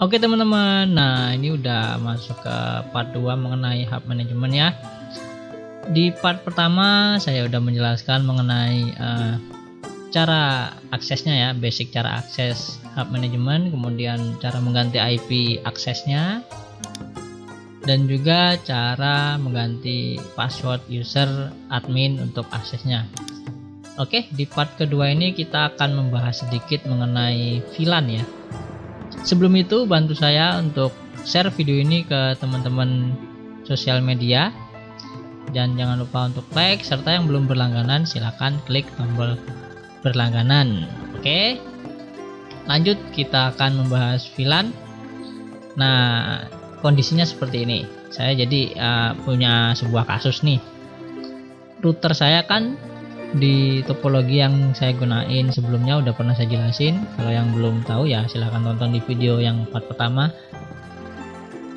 Oke teman-teman, nah ini udah masuk ke part 2 mengenai hub manajemen ya. Di part pertama saya udah menjelaskan mengenai cara aksesnya ya, basic cara akses hub manajemen, kemudian cara mengganti IP aksesnya, dan juga cara mengganti password user admin untuk aksesnya. Oke, di part kedua ini kita akan membahas sedikit mengenai VLAN ya. Sebelum itu bantu saya untuk share video ini ke teman-teman sosial media, dan jangan lupa untuk like, serta yang belum berlangganan silahkan klik tombol berlangganan. Oke, lanjut kita akan membahas VLAN. Nah, kondisinya seperti ini. Saya jadi punya sebuah kasus nih. Router saya kan di topologi yang saya gunain sebelumnya udah pernah saya jelasin. Kalau yang belum tahu ya silahkan tonton di video yang part pertama.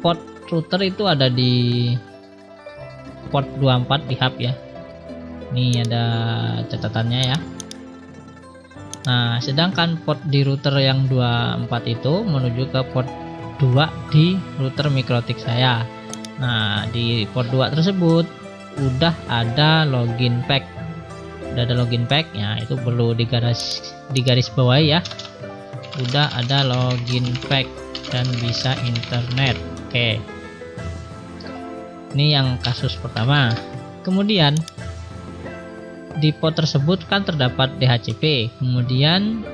Port router itu ada di port 24 di hub ya. Ini ada catatannya ya. Nah, sedangkan port di router yang 24 itu menuju ke port 2 di router Mikrotik saya. Nah, di port 2 tersebut udah ada login pack. Udah ada login pack ya, itu perlu digaris bawahi ya. Udah ada login pack dan bisa internet. Oke, ini yang kasus pertama. Kemudian di port tersebut kan terdapat DHCP, kemudian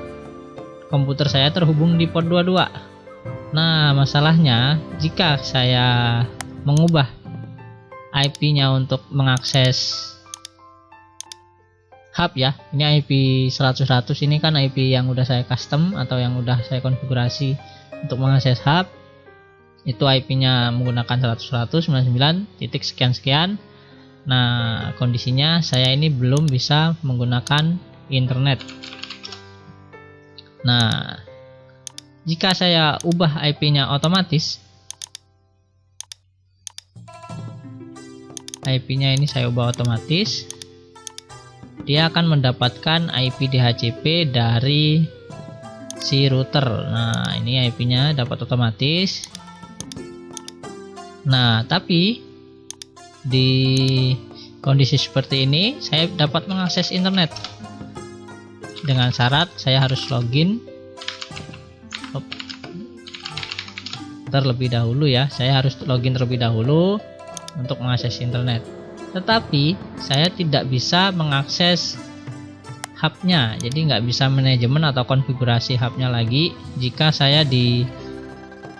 komputer saya terhubung di port 22. Nah, masalahnya jika saya mengubah IP-nya untuk mengakses hub ya, ini IP 100 ini kan IP yang udah saya custom atau yang udah saya konfigurasi untuk mengakses hub. Itu IP-nya menggunakan 100.199 titik sekian. Nah, kondisinya saya ini belum bisa menggunakan internet. Nah, jika saya ubah IP-nya otomatis, IP-nya ini saya ubah otomatis, dia akan mendapatkan IP DHCP dari si router. Nah, ini IP-nya dapat otomatis. Nah, tapi di kondisi seperti ini saya dapat mengakses internet dengan syarat saya harus login terlebih dahulu ya. Saya harus login terlebih dahulu untuk mengakses internet. Tetapi saya tidak bisa mengakses hubnya, jadi nggak bisa manajemen atau konfigurasi hubnya lagi jika saya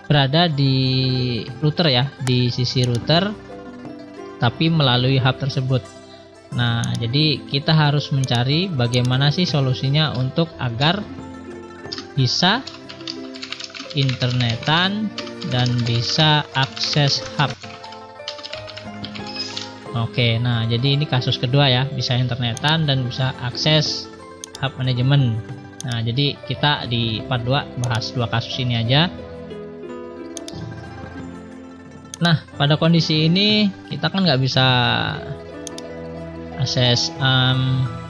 berada di router ya, di sisi router tapi melalui hub tersebut. Nah, jadi kita harus mencari bagaimana sih solusinya untuk agar bisa internetan dan bisa akses hub. Oke, nah jadi ini kasus kedua ya, bisa internetan dan bisa akses hub manajemen. Nah, jadi kita di part 2 bahas dua kasus ini aja. Nah, pada kondisi ini kita kan nggak bisa akses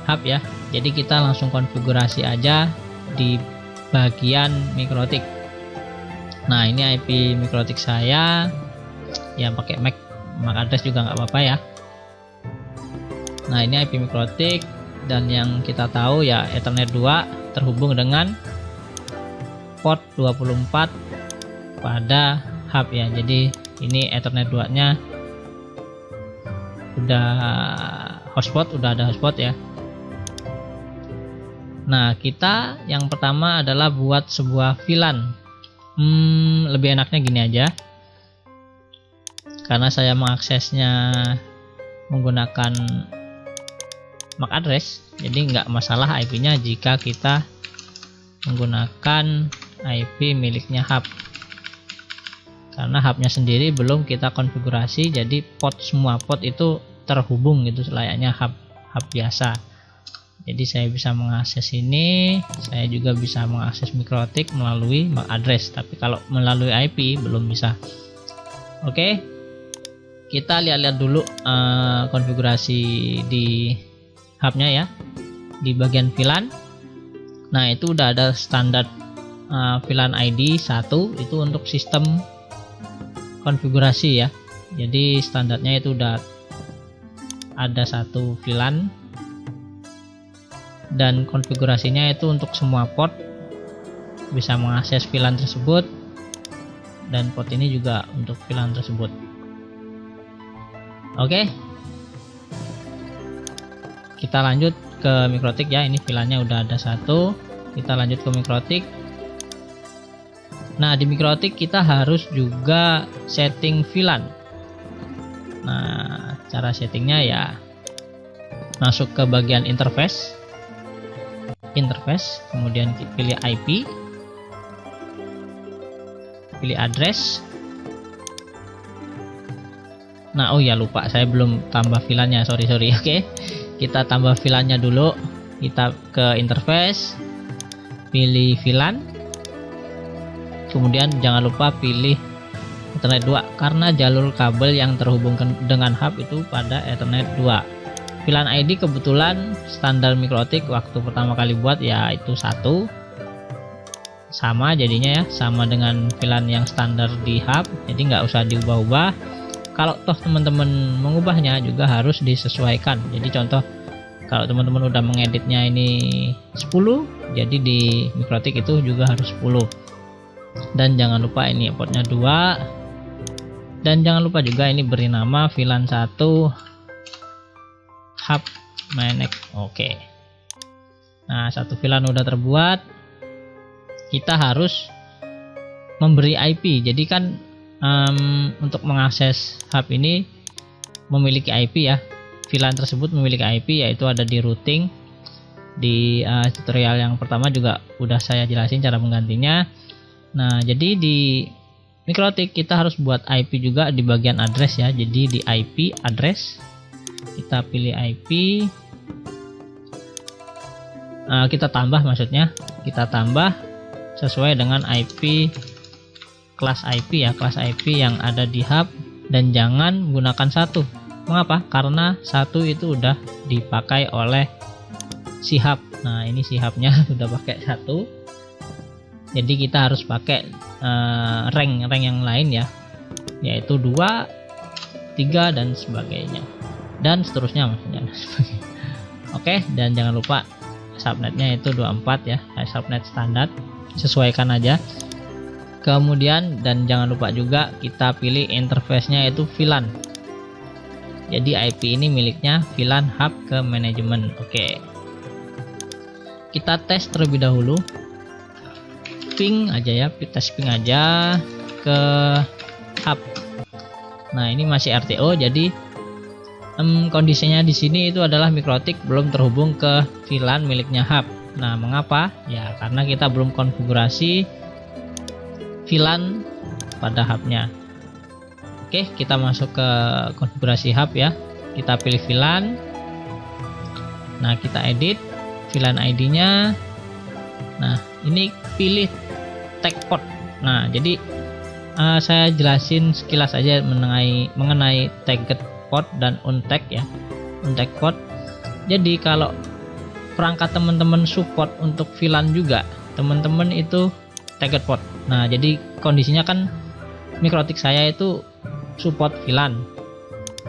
hub ya, jadi kita langsung konfigurasi aja di bagian Mikrotik. Nah, ini IP Mikrotik saya yang pakai MAC address juga nggak apa-apa ya. Nah, ini IP Mikrotik, dan yang kita tahu ya Ethernet 2 terhubung dengan port 24 pada hub ya. Jadi ini Ethernet 2 nya udah ada hotspot ya. Nah, kita yang pertama adalah buat sebuah VLAN. Lebih enaknya gini aja, karena saya mengaksesnya menggunakan MAC address, jadi nggak masalah IP-nya jika kita menggunakan IP miliknya hub, karena hubnya sendiri belum kita konfigurasi, jadi semua port itu terhubung gitu layaknya hub biasa. Jadi saya bisa mengakses ini, saya juga bisa mengakses Mikrotik melalui MAC address, tapi kalau melalui IP belum bisa. Oke, kita lihat-lihat dulu konfigurasi di hubnya ya, di bagian VLAN. Nah, itu udah ada standar VLAN ID 1 itu untuk sistem konfigurasi ya. Jadi standarnya itu udah ada satu VLAN, dan konfigurasinya itu untuk semua port bisa mengakses VLAN tersebut, dan port ini juga untuk VLAN tersebut. Oke, kita lanjut ke MikroTik ya. Ini VLAN-nya udah ada satu, kita lanjut ke MikroTik. Nah, di MikroTik kita harus juga setting VLAN. Nah, cara settingnya ya masuk ke bagian interface, kemudian pilih IP, pilih address. Nah, oh ya lupa, saya belum tambah VLAN-nya, sorry. Oke, kita tambah VLAN-nya dulu. Kita ke interface, pilih VLAN, kemudian jangan lupa pilih Ethernet 2 karena jalur kabel yang terhubungkan dengan hub itu pada Ethernet 2. VLAN ID kebetulan standar MikroTik waktu pertama kali buat ya itu 1, sama jadinya ya, sama dengan VLAN yang standar di hub, jadi nggak usah diubah-ubah. Kalau toh teman-teman mengubahnya juga harus disesuaikan. Jadi contoh, kalau teman-teman udah mengeditnya ini 10, jadi di MikroTik itu juga harus 10. Dan jangan lupa ini portnya 2, dan jangan lupa juga ini beri nama VLAN 1 hub manek. Oke, nah satu VLAN udah terbuat, kita harus memberi IP. Jadi kan untuk mengakses hub ini memiliki IP ya. VLAN tersebut memiliki IP, yaitu ada di routing. Di tutorial yang pertama juga udah saya jelasin cara menggantinya. Nah, jadi di MikroTik kita harus buat IP juga di bagian address ya. Jadi di IP address kita pilih IP, kita tambah, kita tambah sesuai dengan IP kelas IP ya, kelas IP yang ada di hub, dan jangan gunakan 1. Mengapa? Karena 1 itu udah dipakai oleh si hub. Nah, ini si hubnya udah pakai 1, jadi kita harus pakai rank yang lain ya, yaitu 2, 3 dan sebagainya, dan seterusnya maksudnya. Oke, dan jangan lupa subnetnya itu 24 ya, subnet standar, sesuaikan aja. Kemudian dan jangan lupa juga kita pilih interface-nya itu VLAN. Jadi IP ini miliknya VLAN hub ke manajemen. Oke, kita tes terlebih dahulu, ping aja ya, tes ping aja ke hub. Nah, ini masih RTO, jadi kondisinya di sini itu adalah MikroTik belum terhubung ke VLAN miliknya hub. Nah, mengapa? Ya karena kita belum konfigurasi VLAN pada hubnya. Oke, kita masuk ke konfigurasi hub ya. Kita pilih VLAN. Nah, kita edit VLAN ID-nya. Nah, ini pilih tag port. Nah, jadi saya jelasin sekilas aja mengenai tagged port dan untag ya. Untag port. Jadi kalau perangkat teman-teman support untuk VLAN juga, teman-teman itu tagged port. Nah, jadi kondisinya kan MikroTik saya itu support VLAN.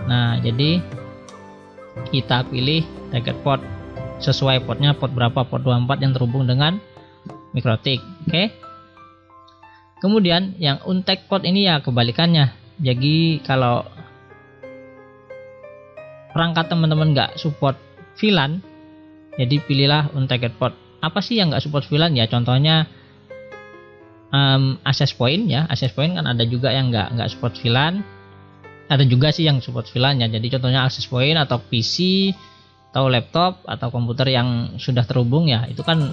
Nah, jadi kita pilih tagged port sesuai portnya, port berapa, port 24 yang terhubung dengan MikroTik. Oke. Kemudian yang untag port ini ya kebalikannya. Jadi kalau perangkat teman-teman nggak support VLAN, jadi pilihlah untagged port. Apa sih yang nggak support VLAN ya? Contohnya access point ya. Access point kan ada juga yang nggak support VLAN. Ada juga sih yang support VLAN ya. Jadi contohnya access point atau PC atau laptop atau komputer yang sudah terhubung ya, itu kan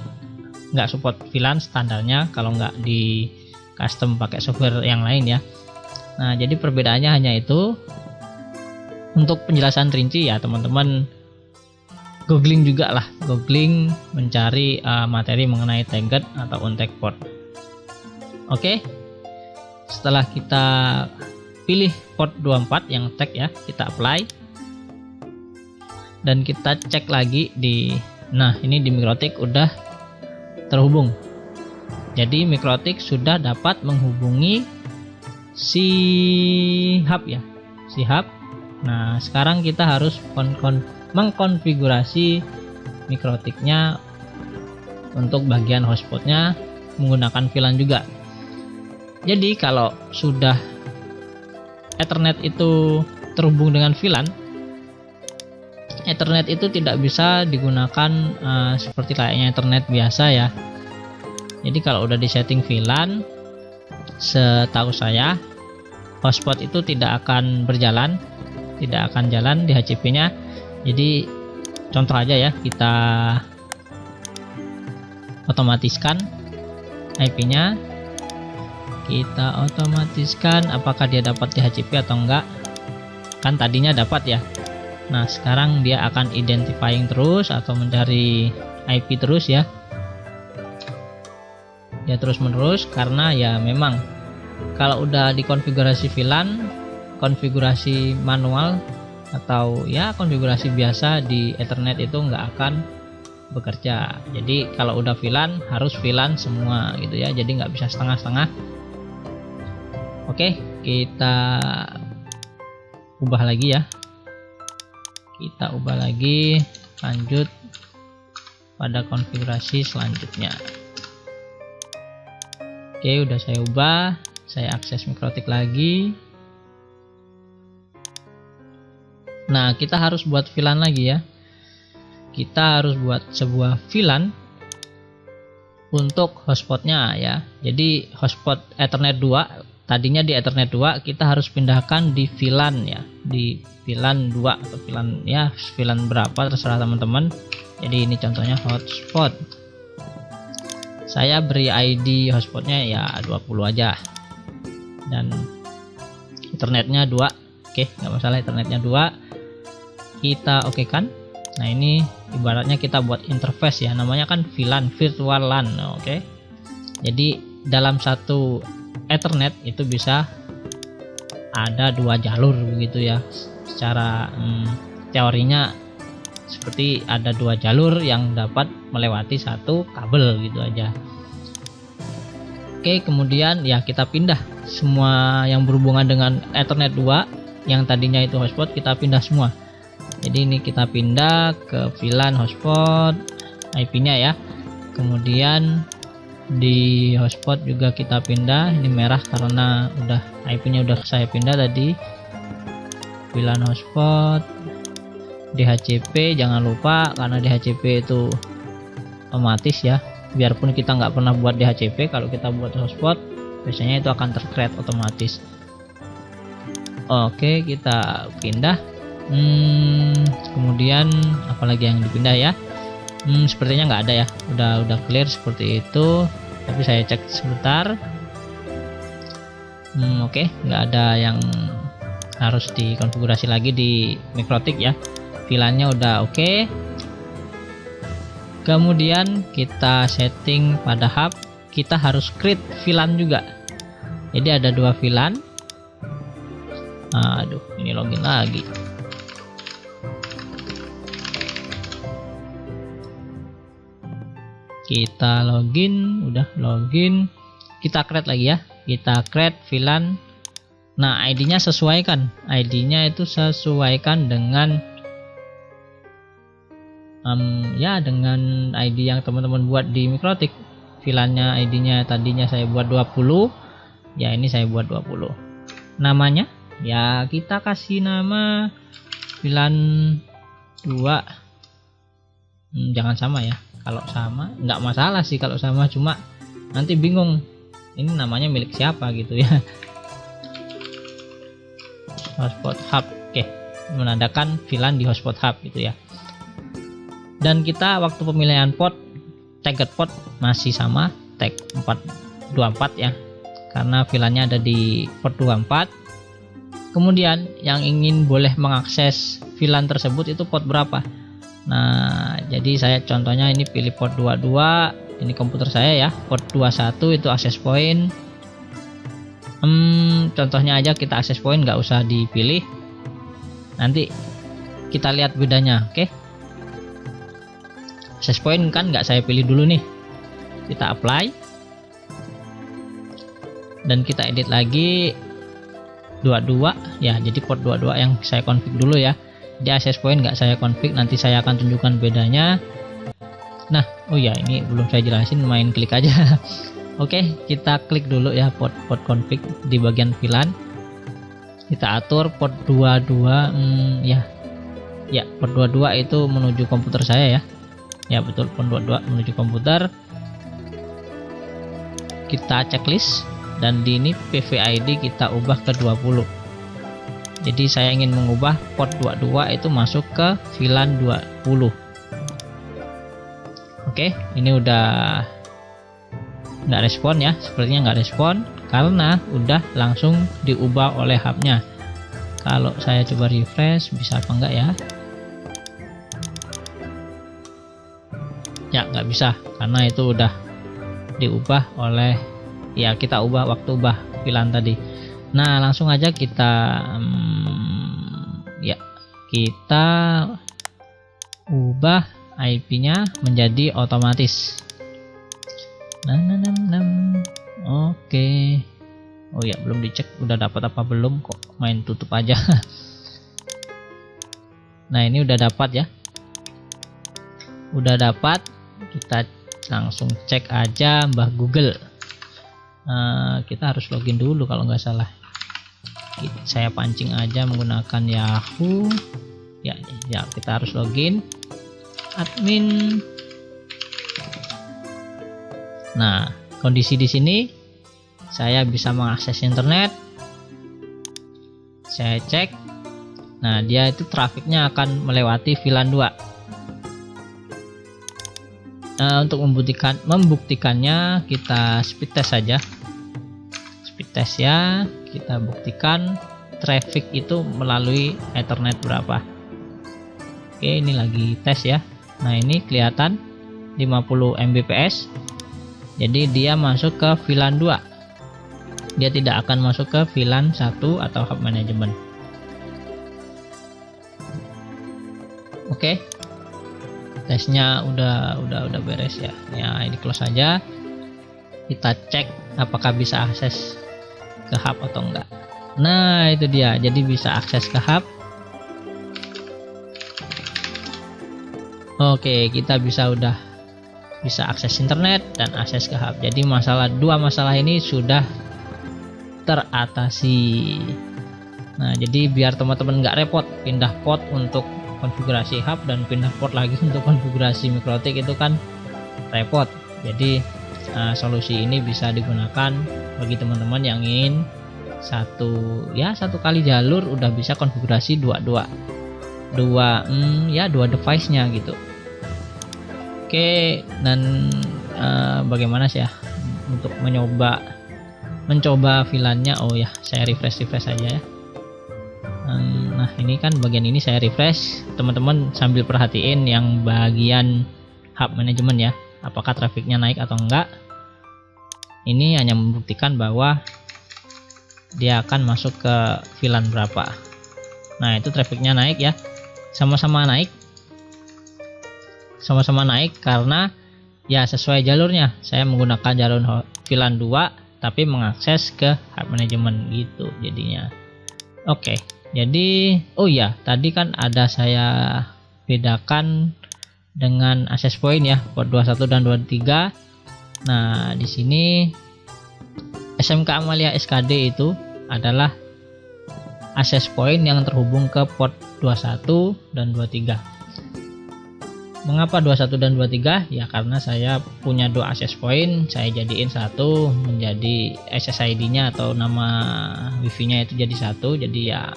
nggak support VLAN standarnya kalau nggak di custom pakai software yang lain ya. Nah, jadi perbedaannya hanya itu. Untuk penjelasan rinci ya teman-teman googling juga lah, googling mencari materi mengenai tagged atau untag port. Oke, setelah kita pilih port 24 yang tag ya, kita apply dan kita cek lagi di, nah ini di MikroTik udah terhubung. Jadi Mikrotik sudah dapat menghubungi si hub ya, si hub. Nah sekarang kita harus mengkonfigurasi Mikrotiknya untuk bagian hotspotnya menggunakan VLAN juga. Jadi kalau sudah Ethernet itu terhubung dengan VLAN, Ethernet itu tidak bisa digunakan seperti kayaknya Ethernet biasa ya. Jadi kalau udah di setting VLAN, setahu saya hotspot itu tidak akan berjalan, tidak akan jalan di HCP-nya. Jadi contoh aja ya, kita otomatiskan IP-nya, kita otomatiskan apakah dia dapat di HCP atau enggak. Kan tadinya dapat ya. Nah sekarang dia akan identifying terus atau mencari IP terus ya, dia terus menerus, karena ya memang kalau udah dikonfigurasi VLAN, konfigurasi manual atau ya konfigurasi biasa di Ethernet itu nggak akan bekerja. Jadi kalau udah VLAN harus VLAN semua gitu ya, jadi nggak bisa setengah-setengah. Oke, kita ubah lagi ya, kita ubah lagi, lanjut pada konfigurasi selanjutnya. Oke, udah saya ubah, saya akses Mikrotik lagi. Nah kita harus buat VLAN lagi ya, kita harus buat sebuah VLAN untuk hotspotnya ya. Jadi hotspot Ethernet 2 tadinya di Ethernet 2, kita harus pindahkan di VLAN ya, di VLAN 2 atau VLAN ya, VLAN berapa terserah teman-teman. Jadi ini contohnya hotspot, saya beri ID hotspotnya ya 20 aja, dan Ethernetnya 2. Oke, nggak masalah, Ethernetnya 2 kita oke kan. Nah ini ibaratnya kita buat interface ya, namanya kan VLAN, virtual LAN. Oke, jadi dalam satu Ethernet itu bisa ada 2 jalur begitu ya, secara teorinya seperti ada 2 jalur yang dapat melewati satu kabel gitu aja. Oke, kemudian ya kita pindah semua yang berhubungan dengan Ethernet 2 yang tadinya itu hotspot, kita pindah semua. Jadi ini kita pindah ke VLAN hotspot, IP-nya ya. Kemudian di hotspot juga kita pindah, ini merah karena udah IP-nya udah saya pindah tadi. VLAN hotspot, DHCP jangan lupa, karena DHCP itu otomatis ya, biarpun kita nggak pernah buat DHCP, kalau kita buat hotspot biasanya itu akan tercreate otomatis. Oke, kita pindah. Kemudian apalagi yang dipindah ya, sepertinya nggak ada ya, udah clear seperti itu, tapi saya cek sebentar. Oke, nggak ada yang harus dikonfigurasi lagi di Mikrotik ya, VLAN-nya udah oke. Kemudian kita setting pada hub, kita harus create VLAN juga. Jadi ada 2 VLAN. Aduh, ini login lagi. Kita login, udah login, kita create lagi ya, kita create VLAN. Nah ID-nya sesuaikan, ID-nya itu sesuaikan dengan ya dengan ID yang teman-teman buat di Mikrotik. VLAN-nya ID-nya tadinya saya buat 20, ya ini saya buat 20. Namanya ya kita kasih nama VLAN 2. Jangan sama ya, kalau sama nggak masalah sih, kalau sama cuma nanti bingung ini namanya milik siapa gitu ya. Hotspot hub, oke, menandakan VLAN di hotspot hub gitu ya. Dan kita waktu pemilihan port, target port masih sama, tag 424 ya, karena VLAN-nya ada di port 24. Kemudian yang ingin boleh mengakses VLAN tersebut itu port berapa. Nah jadi saya contohnya ini pilih port 22, ini komputer saya ya, port 21 itu access point. Contohnya aja kita access point, nggak usah dipilih, nanti kita lihat bedanya. Oke, access point kan nggak saya pilih dulu nih, kita apply. dan kita edit lagi 22 ya, jadi port 22 yang saya config dulu ya. Di access point nggak saya config, nanti saya akan tunjukkan bedanya. Nah, oh ya, ini belum saya jelasin, main klik aja. Oke, kita klik dulu ya port config di bagian VLAN. Kita atur port 22 ya port 22 itu menuju komputer saya ya. Ya betul, port 22 menuju komputer. Kita checklist dan di ini PVID kita ubah ke 20. Jadi saya ingin mengubah port 22 itu masuk ke VLAN 20. Oke, ini udah nggak respon ya, sepertinya nggak respon karena udah langsung diubah oleh hubnya. Kalau saya coba refresh, bisa apa enggak ya? Ya nggak bisa karena itu udah diubah oleh ya, kita ubah waktu ubah VLAN tadi. Nah, langsung aja kita kita ubah IP-nya menjadi otomatis. Oke. Oh ya, belum dicek udah dapat apa belum, kok main tutup aja. Nah, ini udah dapat ya. Udah dapat, kita langsung cek aja Mbah Google. Kita harus login dulu kalau nggak salah. Saya pancing aja menggunakan Yahoo ya, kita harus login admin. Nah, kondisi di sini saya bisa mengakses internet. Saya cek, nah dia itu trafiknya akan melewati VLAN 2. Untuk membuktikannya kita speed test saja. Speed test ya, kita buktikan traffic itu melalui Ethernet berapa. Oke, ini lagi tes ya. Nah, ini kelihatan 50 Mbps. Jadi dia masuk ke VLAN 2. Dia tidak akan masuk ke VLAN 1 atau hub management. Oke. Tesnya udah beres ya. Ya, ini close saja. Kita cek apakah bisa akses ke hub atau enggak. Nah, itu dia. Jadi bisa akses ke hub. Oke, kita udah bisa akses internet dan akses ke hub. Jadi dua masalah ini sudah teratasi. Nah, jadi biar teman-teman nggak repot pindah port untuk konfigurasi hub dan pindah port lagi untuk konfigurasi MikroTik, itu kan repot. Jadi solusi ini bisa digunakan bagi teman-teman yang ingin satu kali jalur udah bisa konfigurasi dua device nya gitu. Oke, dan bagaimana sih ya untuk mencoba VLAN-nya? Oh ya, saya refresh aja ya. Nah, ini kan bagian ini saya refresh. Teman-teman sambil perhatiin yang bagian hub manajemen ya, apakah trafiknya naik atau enggak. Ini hanya membuktikan bahwa dia akan masuk ke VLAN berapa. Nah, itu trafiknya naik ya, sama-sama naik karena ya sesuai jalurnya. Saya menggunakan jalur VLAN 2 tapi mengakses ke hub manajemen gitu jadinya. Oke, jadi oh ya, tadi kan ada saya bedakan dengan access point ya, port 21 dan 23. Nah, di sini SMK Amalia SKD itu adalah access point yang terhubung ke port 21 dan 23. Mengapa 21 dan 23? Ya karena saya punya dua access point, saya jadiin satu menjadi SSID-nya atau nama wifi-nya itu jadi satu, jadi ya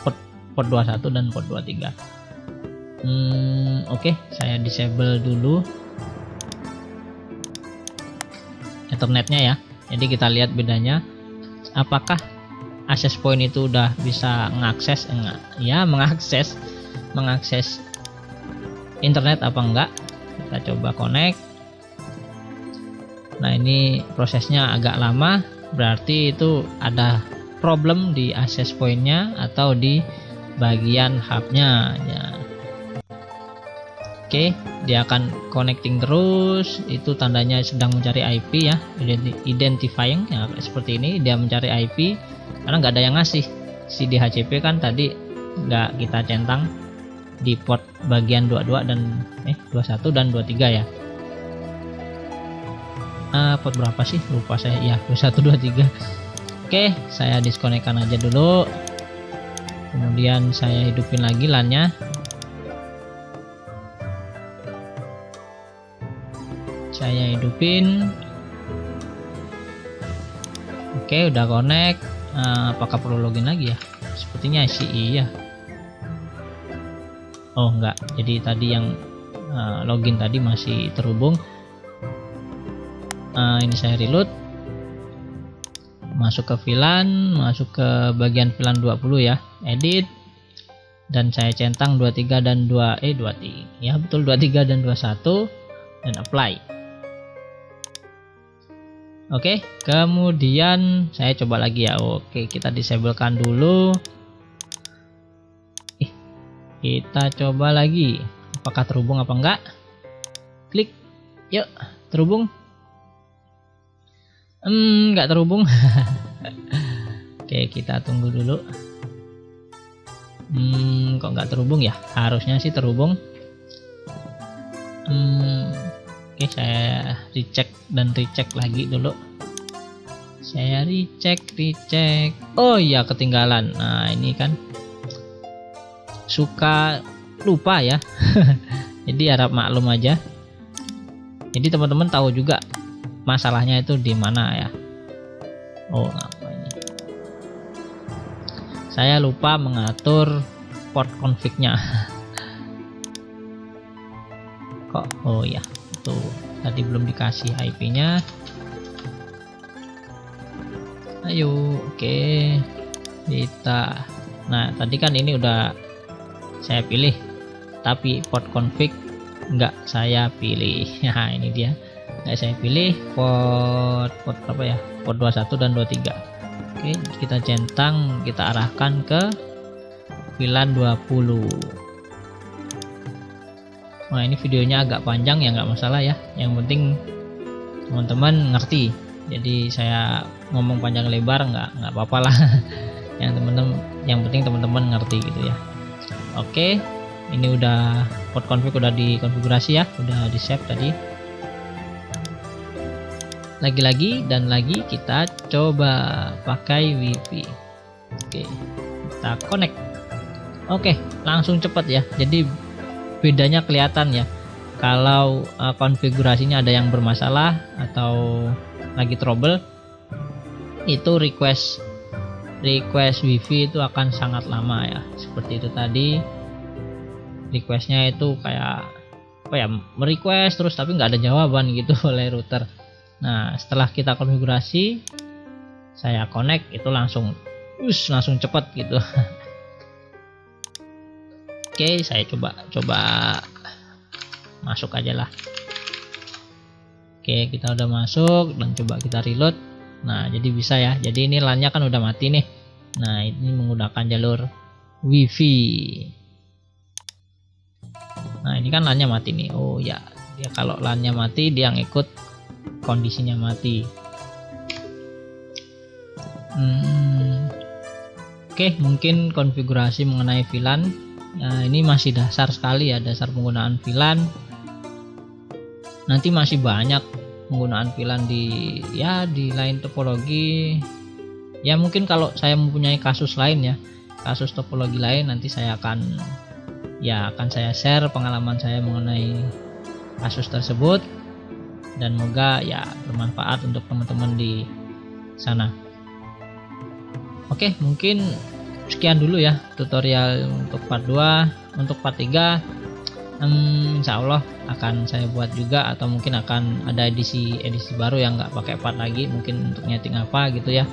port 21 dan port 23. Oke, saya disable dulu Ethernetnya ya. Jadi kita lihat bedanya, apakah access point itu udah bisa mengakses internet apa enggak. Kita coba connect. Nah, ini prosesnya agak lama, berarti itu ada problem di access pointnya atau di bagian hubnya ya. Oke, dia akan connecting terus, itu tandanya sedang mencari IP ya, identifying ya, seperti ini dia mencari IP karena nggak ada yang ngasih. Si DHCP kan tadi nggak kita centang di port bagian 22 dan 21 dan 23 ya. Port berapa sih, lupa saya ya, 21 23. Oke, saya diskonekkan aja dulu, kemudian saya hidupin lagi LAN-nya. Saya hidupin. Oke, udah connect. Apakah perlu login lagi ya? Sepertinya sih iya. Oh enggak, jadi tadi yang login tadi masih terhubung. Ini saya reload, masuk ke VLAN, masuk ke bagian VLAN 20 ya, edit, dan saya centang 23 dan 23 ya, betul 23 dan 21 dan apply. Oke, kemudian saya coba lagi ya. Oke, kita disablekan dulu. Kita coba lagi, apakah terhubung apa enggak. Klik, yuk, terhubung. Enggak terhubung. Oke, kita tunggu dulu. Kok nggak terhubung ya? Harusnya sih terhubung. Oke, saya recheck dan recheck lagi dulu. Saya recheck. Oh iya, ketinggalan. Nah, ini kan suka lupa ya. Jadi harap maklum aja. Jadi teman-teman tahu juga masalahnya itu di mana ya. Oh, apa ini? Saya lupa mengatur port config-nya. Kok? Oh ya, tuh tadi belum dikasih IP-nya. Ayo, oke. Kita. Nah, tadi kan ini udah saya pilih, tapi port config nggak saya pilih. Nah, ini dia. Nggak saya pilih port apa ya? Port 21 dan 23. Oke, kita centang, kita arahkan ke VLAN 20. Nah, ini videonya agak panjang ya, nggak masalah ya. Yang penting teman-teman ngerti. Jadi saya ngomong panjang lebar nggak apa-apa lah. Yang penting teman-teman ngerti gitu ya. Oke, ini udah port config udah dikonfigurasi ya, udah di save tadi. Lagi dan lagi kita coba pakai WiFi. Oke, kita connect. Oke, langsung cepat ya. Jadi bedanya kelihatan ya. Kalau konfigurasinya ada yang bermasalah atau lagi trouble, itu request WiFi itu akan sangat lama ya. Seperti itu tadi, requestnya itu kayak apa ya, merequest terus tapi nggak ada jawaban gitu oleh router. Nah, setelah kita konfigurasi, saya connect, itu langsung cepat gitu. Oke, saya coba masuk aja lah. Oke, kita udah masuk dan coba kita reload. Nah, jadi bisa ya. Jadi ini LAN-nya kan udah mati nih. Nah, ini menggunakan jalur WiFi. Nah, ini kan LAN-nya mati nih. Oh ya, dia kalau LAN-nya mati dia ngikut kondisinya mati. Oke, mungkin konfigurasi mengenai VLAN. Nah, ini masih dasar sekali ya, dasar penggunaan VLAN. Nanti masih banyak penggunaan VLAN di lain topologi. Ya mungkin kalau saya mempunyai kasus lain ya, kasus topologi lain, nanti saya akan saya share pengalaman saya mengenai kasus tersebut, dan semoga ya bermanfaat untuk teman-teman di sana. Oke, mungkin sekian dulu ya tutorial untuk part 2. Untuk part 3 insya Allah akan saya buat juga, atau mungkin akan ada edisi baru yang nggak pakai part lagi, mungkin untuk nyeting apa gitu ya.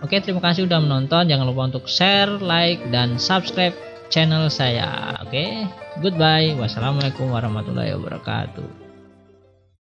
Oke, terima kasih udah menonton. Jangan lupa untuk share, like, dan subscribe channel saya. Oke, goodbye. Wassalamualaikum warahmatullahi wabarakatuh.